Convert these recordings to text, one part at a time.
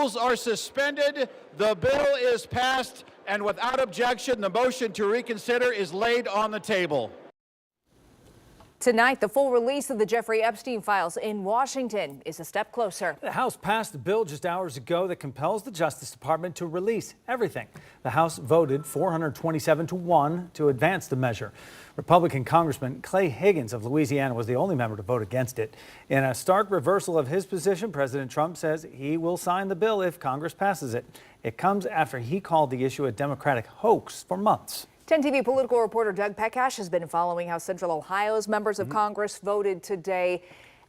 rules are suspended. The bill is passed, and without objection, the motion to reconsider is laid on the table. Tonight, the full release of the Jeffrey Epstein files in Washington is a step closer. The House passed a bill just hours ago that compels the Justice Department to release everything. The House voted 427-1 to advance the measure. Republican Congressman Clay Higgins of Louisiana was the only member to vote against it. In a stark reversal of his position, President Trump says he will sign the bill if Congress passes it. It comes after he called the issue a Democratic hoax for months. 10 TV political reporter Doug Pekash has been following how Central Ohio's members of Congress voted today.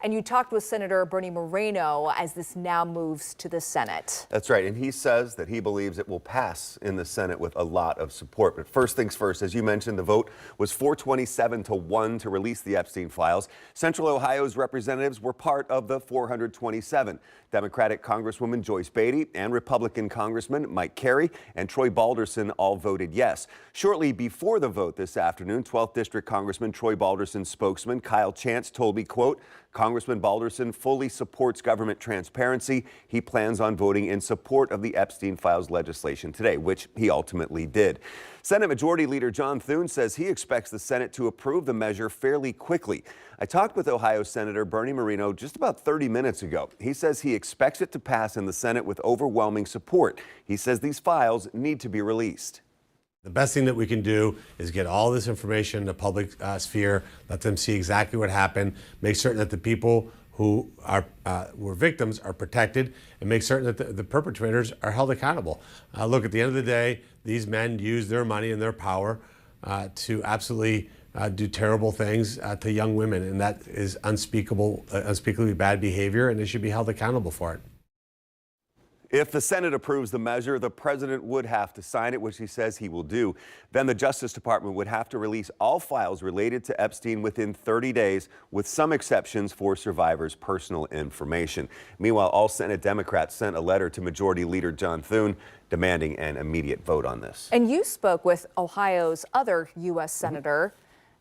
And you talked with Senator Bernie Moreno as this now moves to the Senate. That's right. And he says that he believes it will pass in the Senate with a lot of support. But first things first, as you mentioned, the vote was 427-1 to release the Epstein files. Central Ohio's representatives were part of the 427. Democratic Congresswoman Joyce Beatty and Republican Congressman Mike Carey and Troy Balderson all voted yes. Shortly before the vote this afternoon, 12th District Congressman Troy Balderson's spokesman Kyle Chance told me, quote, Congressman Balderson fully supports government transparency. He plans on voting in support of the Epstein files legislation today, which he ultimately did. Senate Majority Leader John Thune says he expects the Senate to approve the measure fairly quickly. I talked with Ohio Senator Bernie Moreno just about 30 minutes ago. He says he expects it to pass in the Senate with overwhelming support. He says these files need to be released. The best thing that we can do is get all this information in the public sphere, let them see exactly what happened, make certain that the people who were victims are protected, and make certain that the perpetrators are held accountable. Look, at the end of the day, these men use their money and their power to absolutely do terrible things to young women, and that is unspeakably bad behavior, and they should be held accountable for it. If the Senate approves the measure, the president would have to sign it, which he says he will do. Then the Justice Department would have to release all files related to Epstein within 30 days, with some exceptions for survivors' personal information. Meanwhile, all Senate Democrats sent a letter to Majority Leader John Thune demanding an immediate vote on this. And you spoke with Ohio's other U.S. Senator,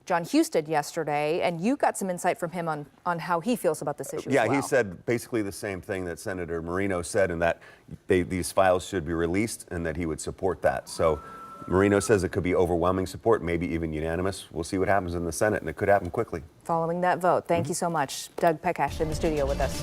John Husted, yesterday, and you got some insight from him on how he feels about this issue as well. He said basically the same thing that Senator Moreno said, and that these files should be released and that he would support that. So Moreno says it could be overwhelming support, maybe even unanimous. We'll see what happens in the Senate, and it could happen quickly. Following that vote. Thank you so much. Doug Pekash in the studio with us.